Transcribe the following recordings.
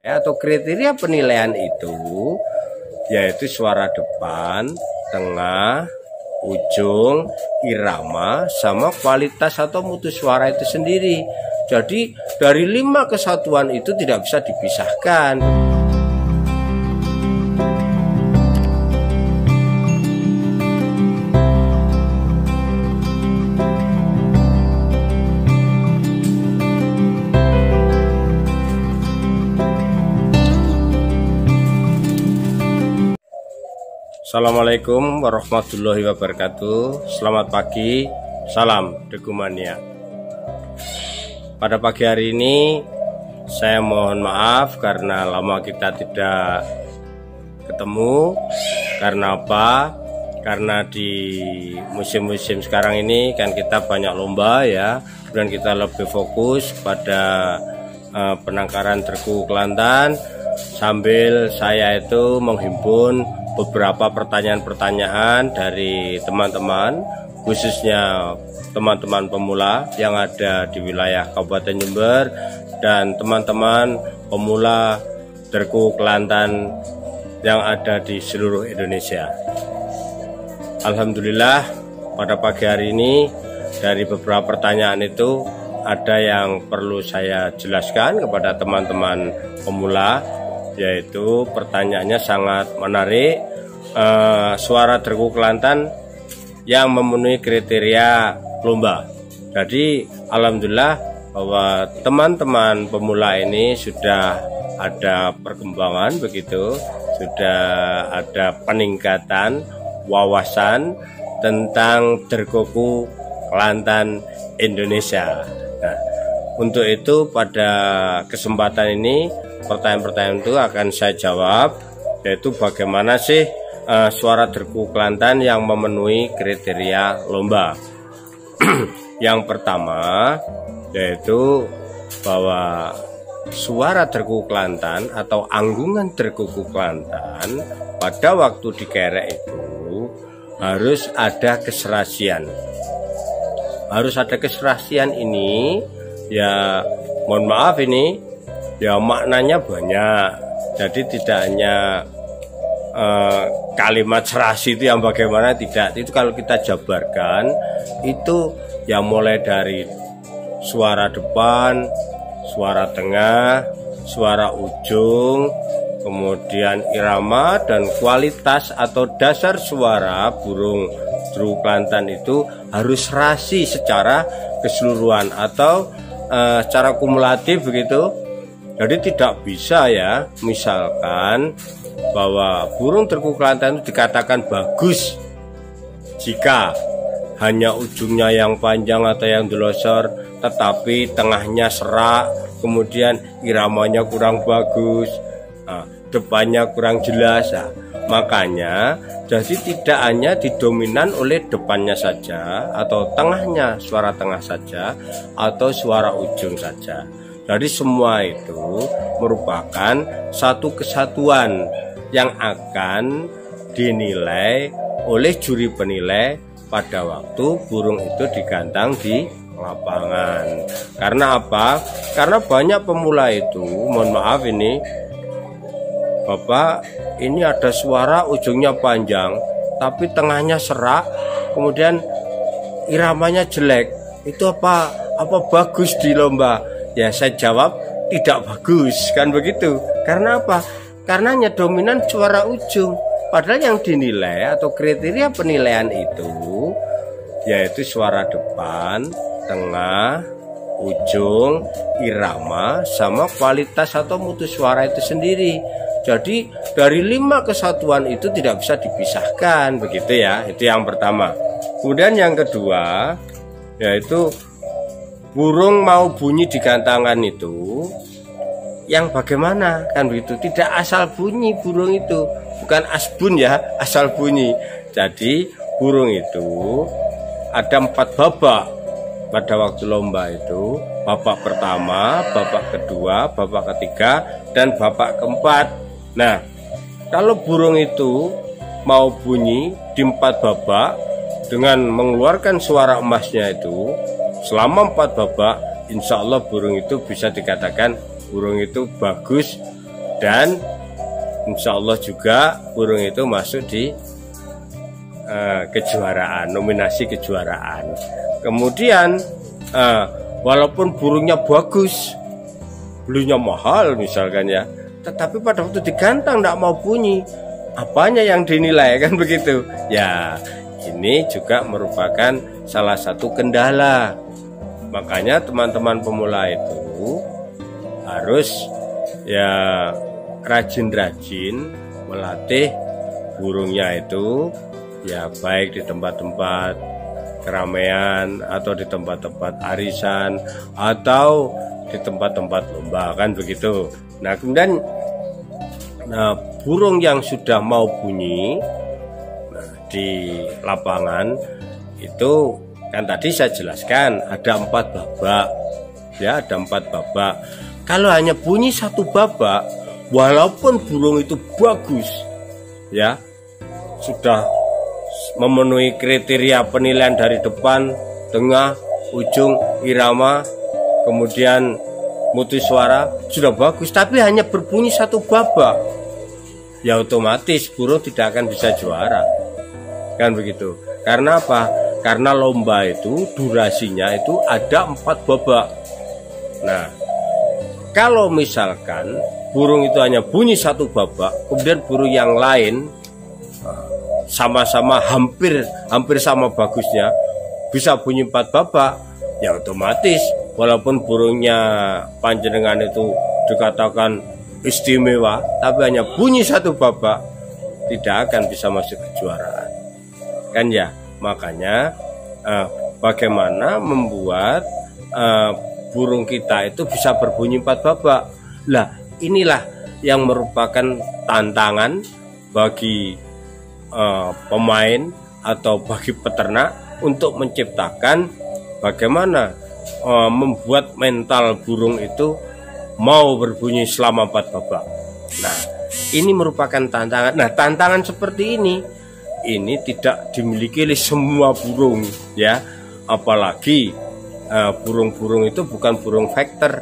atau kriteria penilaian itu yaitu suara depan, tengah, ujung, irama, sama kualitas atau mutu suara itu sendiri. Jadi dari 5 kesatuan itu tidak bisa dipisahkan. Assalamualaikum warahmatullahi wabarakatuh. Selamat pagi, salam Degumania. Pada pagi hari ini saya mohon maaf karena lama kita tidak ketemu. Karena apa? Karena di musim-musim sekarang ini kan kita banyak lomba ya, dan kita lebih fokus pada penangkaran tergu Kelantan, sambil saya itu menghimpun beberapa pertanyaan-pertanyaan dari teman-teman, khususnya teman-teman pemula yang ada di wilayah Kabupaten Jember dan teman-teman pemula tergu Kelantan yang ada di seluruh Indonesia. Alhamdulillah pada pagi hari ini dari beberapa pertanyaan itu ada yang perlu saya jelaskan kepada teman-teman pemula, yaitu pertanyaannya sangat menarik. Suara tergu Kelantan yang memenuhi kriteria lomba. Jadi alhamdulillah bahwa teman-teman pemula ini sudah ada perkembangan begitu, sudah ada peningkatan wawasan tentang tergu Kelantan Indonesia. Nah, untuk itu pada kesempatan ini pertanyaan-pertanyaan itu akan saya jawab, yaitu bagaimana sih suara tergu Kelantan yang memenuhi kriteria lomba. Yang pertama yaitu bahwa suara tergu Kelantan atau anggungan tergu Kelantan pada waktu dikerek itu harus ada keserasian. Harus ada keserasian ini ya, mohon maaf ini ya maknanya banyak. Jadi tidak hanya kalimat serasi itu yang bagaimana, tidak. Itu kalau kita jabarkan itu ya mulai dari suara depan, suara tengah, suara ujung, kemudian irama dan kualitas atau dasar suara burung tergu Kelantan itu harus serasi secara keseluruhan atau secara kumulatif begitu. Jadi tidak bisa ya misalkan bahwa burung tergu Kelantan itu dikatakan bagus jika hanya ujungnya yang panjang atau yang delosor tetapi tengahnya serak, kemudian iramanya kurang bagus, depannya kurang jelas. Makanya jadi tidak hanya didominan oleh depannya saja atau tengahnya, suara tengah saja atau suara ujung saja. Jadi semua itu merupakan satu kesatuan yang akan dinilai oleh juri penilai pada waktu burung itu digantang di lapangan. Karena apa? Karena banyak pemula itu, mohon maaf ini Bapak, ini ada suara ujungnya panjang tapi tengahnya serak, kemudian iramanya jelek. Itu apa bagus di lomba? Ya saya jawab tidak bagus, kan begitu. Karena apa? Karena hanya dominan suara ujung. Padahal yang dinilai atau kriteria penilaian itu yaitu suara depan, tengah, ujung, irama, sama kualitas atau mutu suara itu sendiri. Jadi dari 5 kesatuan itu tidak bisa dipisahkan begitu ya. Itu yang pertama. Kemudian yang kedua yaitu burung mau bunyi di gantangan itu yang bagaimana, kan begitu. Tidak asal bunyi burung itu, bukan asbun ya, asal bunyi. Jadi burung itu ada 4 babak pada waktu lomba itu. Babak pertama, babak kedua, babak ketiga, dan babak keempat. Nah, kalau burung itu mau bunyi di 4 babak dengan mengeluarkan suara emasnya itu selama 4 babak, insya Allah burung itu bisa dikatakan burung itu bagus dan insya Allah juga burung itu masuk di kejuaraan, nominasi kejuaraan. Kemudian walaupun burungnya bagus, belinya mahal misalkan ya, tetapi pada waktu digantang tidak mau bunyi. Apanya yang dinilai, kan begitu ya? Ini juga merupakan salah satu kendala. Makanya teman-teman pemula itu harus ya rajin-rajin melatih burungnya itu, ya baik di tempat-tempat keramaian atau di tempat-tempat arisan atau di tempat-tempat lomba, kan begitu. Nah kemudian burung yang sudah mau bunyi di lapangan itu kan tadi saya jelaskan ada 4 babak, ya ada 4 babak. Kalau hanya bunyi 1 babak, walaupun burung itu bagus, ya sudah memenuhi kriteria penilaian dari depan, tengah, ujung, irama, kemudian mutu suara sudah bagus, tapi hanya berbunyi 1 babak, ya otomatis burung tidak akan bisa juara, kan begitu. Karena apa? Karena lomba itu durasinya itu ada 4 babak. Nah, kalau misalkan burung itu hanya bunyi 1 babak, kemudian burung yang lain sama-sama hampir sama bagusnya bisa bunyi 4 babak, ya otomatis walaupun burungnya panjenengan itu dikatakan istimewa, tapi hanya bunyi 1 babak, tidak akan bisa masuk kejuaraan, kan ya. Makanya bagaimana membuat burung kita itu bisa berbunyi 4 babak. Lah inilah yang merupakan tantangan bagi pemain atau bagi peternak untuk menciptakan bagaimana membuat mental burung itu mau berbunyi selama 4 babak. Nah ini merupakan tantangan. Nah tantangan seperti ini tidak dimiliki oleh semua burung, ya. Apalagi burung-burung itu bukan burung vektor,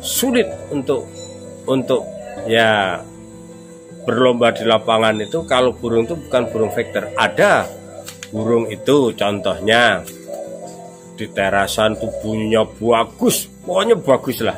sulit untuk ya berlomba di lapangan itu kalau burung itu bukan burung vektor. Ada burung itu contohnya di terasan tuh bunyinya bagus, pokoknya bagus lah.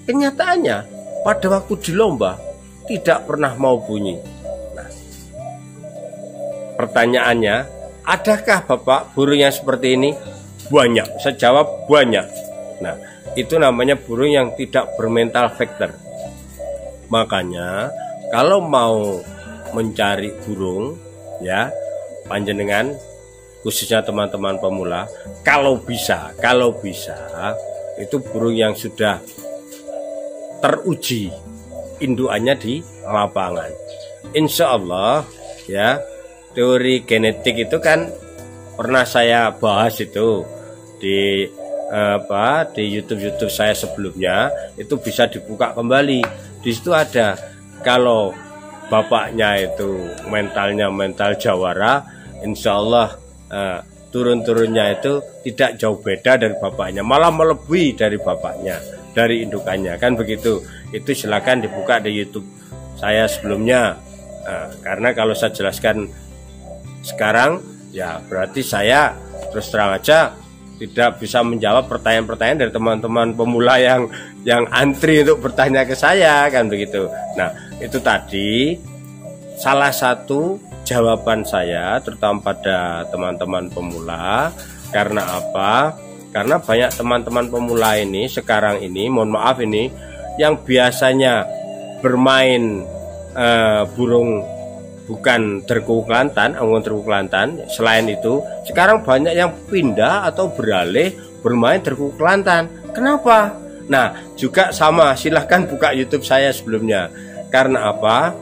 Kenyataannya pada waktu di lomba tidak pernah mau bunyi. Pertanyaannya, adakah Bapak burung yang seperti ini? Banyak. Saya jawab banyak. Nah, itu namanya burung yang tidak bermental vektor. Makanya, kalau mau mencari burung, ya, panjenengan, khususnya teman-teman pemula, kalau bisa, itu burung yang sudah teruji indukannya di lapangan. Insya Allah, ya. Teori genetik itu kan pernah saya bahas itu di di YouTube saya sebelumnya, itu bisa dibuka kembali. Di situ ada kalau bapaknya itu mentalnya mental jawara, insya Allah turun-turunnya itu tidak jauh beda dari bapaknya, malah melebihi dari bapaknya, dari indukannya, kan begitu. Itu silakan dibuka di YouTube saya sebelumnya. Karena kalau saya jelaskan sekarang ya berarti saya terus terang aja tidak bisa menjawab pertanyaan-pertanyaan dari teman-teman pemula yang antri untuk bertanya ke saya, kan begitu. Nah itu tadi salah satu jawaban saya terutama pada teman-teman pemula. Karena apa? Karena banyak teman-teman pemula ini sekarang ini, mohon maaf ini, yang biasanya bermain burung bukan terkuk Kelantan, anggun terkuk Kelantan. Selain itu, sekarang banyak yang pindah atau beralih bermain terkuk Kelantan. Kenapa? Nah, juga sama, silahkan buka YouTube saya sebelumnya. Karena apa?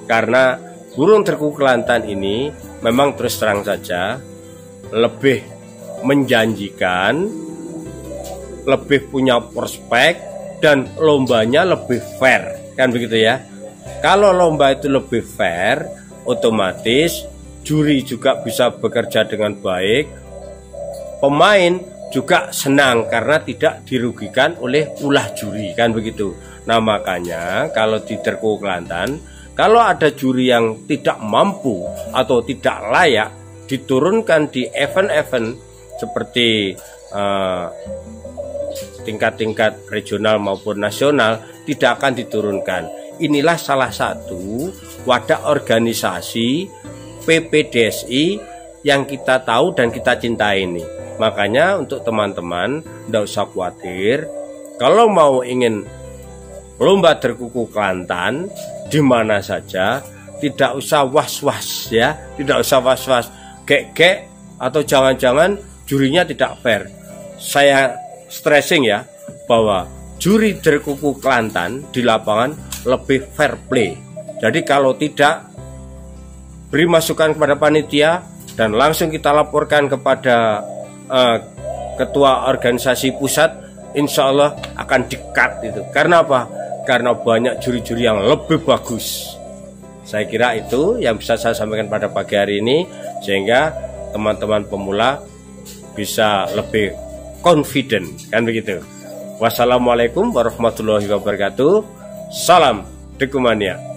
Karena burung terkuk Kelantan ini memang terus terang saja lebih menjanjikan, lebih punya prospek, dan lombanya lebih fair, kan begitu ya. Kalau lomba itu lebih fair, otomatis juri juga bisa bekerja dengan baik, pemain juga senang karena tidak dirugikan oleh ulah juri, kan begitu. Nah makanya kalau di Derku Kelantan, kalau ada juri yang tidak mampu atau tidak layak diturunkan di event-event seperti tingkat-tingkat regional maupun nasional, tidak akan diturunkan. Inilah salah satu wadah organisasi PPDSI yang kita tahu dan kita cintai ini. Makanya untuk teman-teman tidak usah khawatir, kalau mau ingin lomba Derkuku Kelantan di mana saja, tidak usah was-was ya, tidak usah was-was, gek-gek atau jangan-jangan jurinya tidak fair. Saya stressing ya bahwa juri Derkuku Kelantan di lapangan lebih fair play. Jadi kalau tidak, beri masukan kepada panitia dan langsung kita laporkan kepada ketua organisasi pusat, insya Allah akan di-cut itu. Karena apa? Karena banyak juri-juri yang lebih bagus. Saya kira itu yang bisa saya sampaikan pada pagi hari ini, sehingga teman-teman pemula bisa lebih confident, kan begitu. Wassalamualaikum warahmatullahi wabarakatuh. Salam Derkumania.